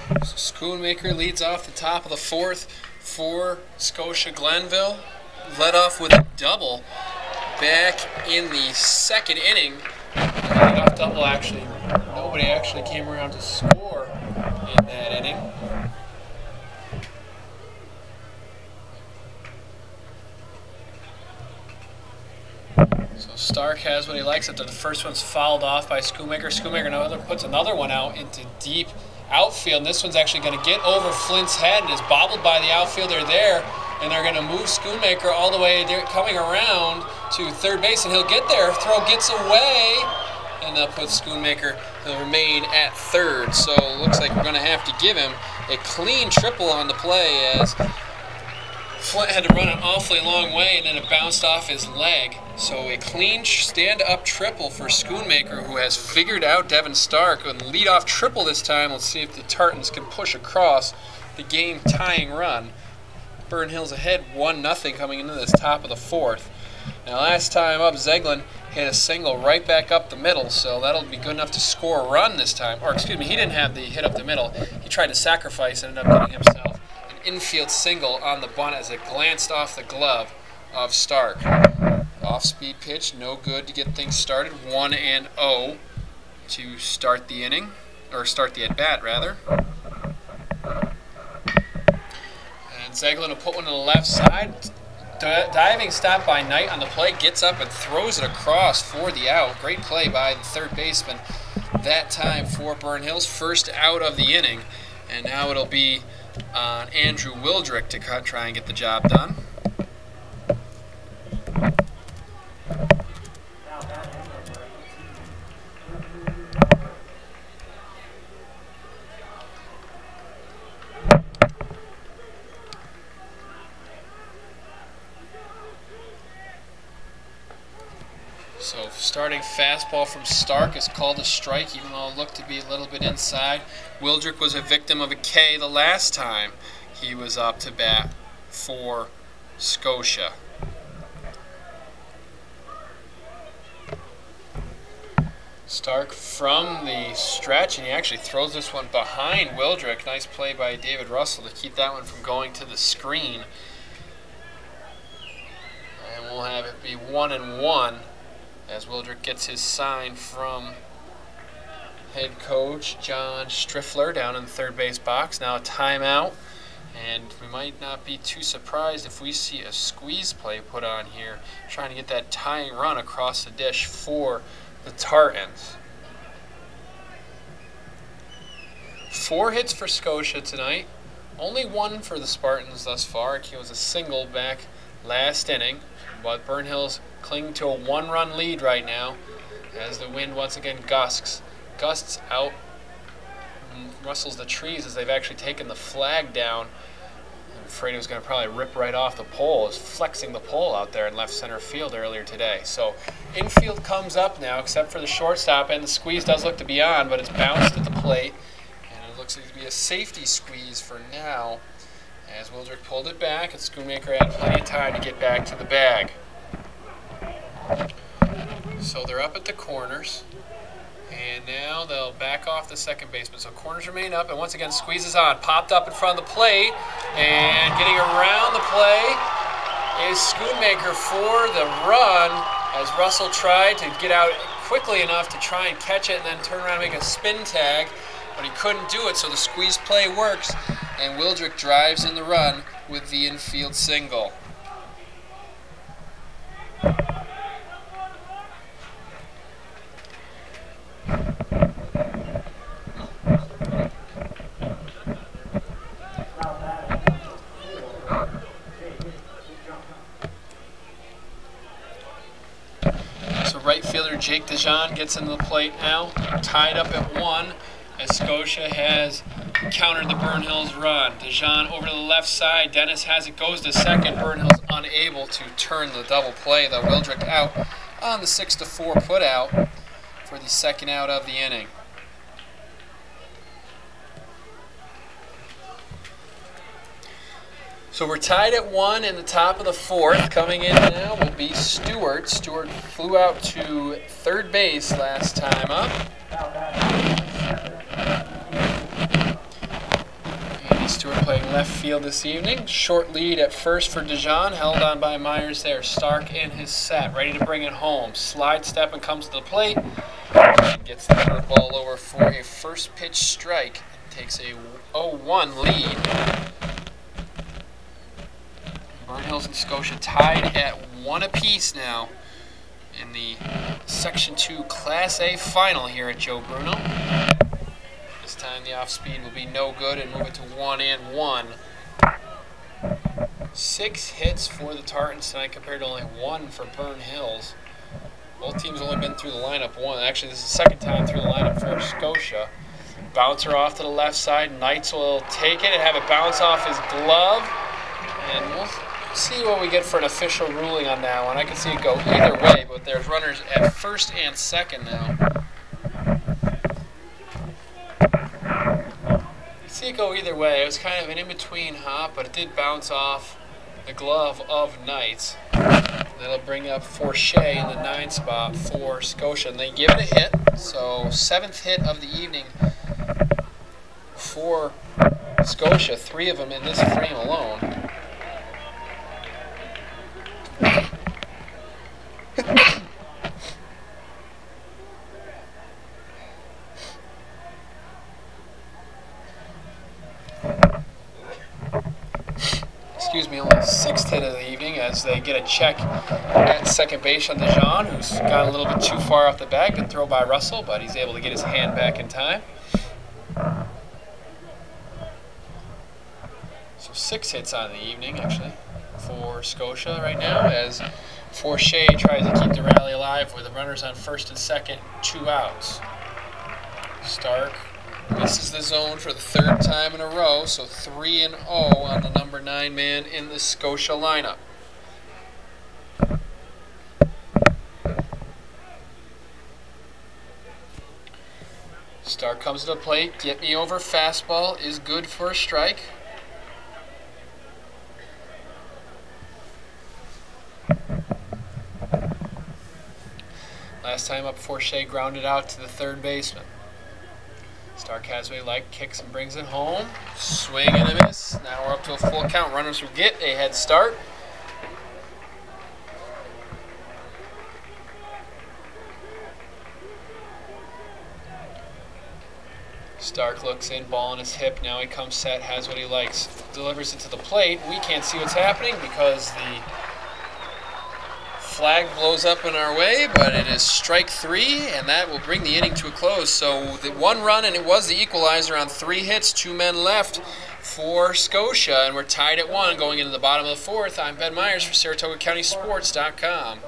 So Schoonmaker leads off the top of the fourth for Scotia Glenville. Led off with a double back in the second inning. Leadoff double actually. Nobody actually came around to score in that inning. So Stark has what he likes after the first one's fouled off by Schoonmaker. Schoonmaker puts another one out into deep outfield. And this one's actually going to get over Flint's head and is bobbled by the outfielder there. And they're going to move Schoonmaker all the way coming around to third base, and he'll get there. Throw gets away, and they'll put Schoonmaker. He'll remain at third. So it looks like we're going to have to give him a clean triple on the play, as Flint had to run an awfully long way, and then it bounced off his leg. So a clean stand-up triple for Schoonmaker, who has figured out Devin Stark. And lead-off triple this time. Let's see if the Tartans can push across the game-tying run. Burn Hill's ahead 1-0 coming into this top of the fourth. Now last time up, Zeglin hit a single right back up the middle, so that'll be good enough to score a run this time. Or excuse me, he didn't have the hit up the middle. He tried to sacrifice and ended up getting himself an infield single on the bunt as it glanced off the glove of Stark. Off-speed pitch, no good to get things started. 1-0 to start the inning, or start the at-bat rather. And Zeglin will put one to the left side. Diving stop by Knight on the play, gets up and throws it across for the out. Great play by the third baseman that time for Burn Hill's first out of the inning. And now it'll be on Andrew Wildrick to try and get the job done. So starting fastball from Stark is called a strike, even though it looked to be a little bit inside. Wildrick was a victim of a K the last time he was up to bat for Scotia. Stark from the stretch, and he actually throws this one behind Wildrick. Nice play by David Russell to keep that one from going to the screen. And we'll have it be 1-1. As Wildrick gets his sign from head coach John Striffler down in the third base box. Now a timeout, and we might not be too surprised if we see a squeeze play put on here, trying to get that tying run across the dish for the Tartans. 4 hits for Scotia tonight, only 1 for the Spartans thus far. It was a single back last inning, but Burn Hill's clinging to a 1-run lead right now as the wind once again gusts out and rustles the trees as they've actually taken the flag down. I'm afraid it was going to probably rip right off the pole. It was flexing the pole out there in left center field earlier today. So infield comes up now, except for the shortstop, and the squeeze does look to be on, but it's bounced at the plate, and it looks like to be a safety squeeze for now, as Wildrick pulled it back, and Schoonmaker had plenty of time to get back to the bag. So they're up at the corners, and now they'll back off the second baseman. So corners remain up, and once again squeezes on, popped up in front of the plate, and getting around the play is Schoonmaker for the run, as Russell tried to get out quickly enough to try and catch it and then turn around and make a spin tag, but he couldn't do it, so the squeeze play works, and Wildrick drives in the run with the infield single. So right fielder Jake DeJean gets into the plate now, tied up at 1, as Scotia has countered the Burn Hills run. DeJean over to the left side, Dennis has it, goes to second. Burn Hills unable to turn the double play, though. Wildrick out on the 6-4 put out for the second out of the inning. So we're tied at 1 in the top of the fourth. Coming in now will be Stewart. Stewart flew out to third base last time up. playing left field this evening. Short lead at first for Dijon, held on by Myers there. Stark in his set, ready to bring it home. Slide step and comes to the plate. Gets the curveball over for a first pitch strike. Takes a 0-1 lead. Burn Hills and Scotia tied at 1 apiece now in the Section 2 Class A final here at Joe Bruno. This time the off-speed will be no good and move it to 1-1. 6 hits for the Tartans tonight compared to only 1 for Burn Hills. Both teams only been through the lineup one. Actually, this is the second time through the lineup for Scotia. Bouncer off to the left side. Knights will take it and have it bounce off his glove. And we'll see what we get for an official ruling on that one. I can see it go either way, but there's runners at first and second now. See it go either way. It was kind of an in-between hop, but it did bounce off the glove of Knights. That'll bring up Forshea in the 9 spot for Scotia, and they give it a hit. So 7th hit of the evening for Scotia. 3 of them in this frame alone. Excuse me, only 6th hit of the evening as they get a check at second base on Dijon, who's got a little bit too far off the bag. Been thrown by Russell, but he's able to get his hand back in time. So 6 hits on the evening, actually, for Scotia right now, as Forshea tries to keep the rally alive with the runners on first and second, 2 outs. Stark misses the zone for the 3rd time in a row, so 3-0 on the number 9 man in the Scotia lineup. Stark comes to the plate, get me over fastball is good for a strike. Last time up, Forshea grounded out to the 3rd baseman. Stark has what he likes, kicks and brings it home. Swing and a miss. Now we're up to a full count. Runners will get a head start. Stark looks in, ball on his hip. Now he comes set, has what he likes. Delivers it to the plate. We can't see what's happening because the flag blows up in our way, but it is strike 3, and that will bring the inning to a close. So the 1 run, and it was the equalizer on 3 hits, 2 men left for Scotia, and we're tied at 1 going into the bottom of the 4th. I'm Ben Myers for SaratogaCountySports.com.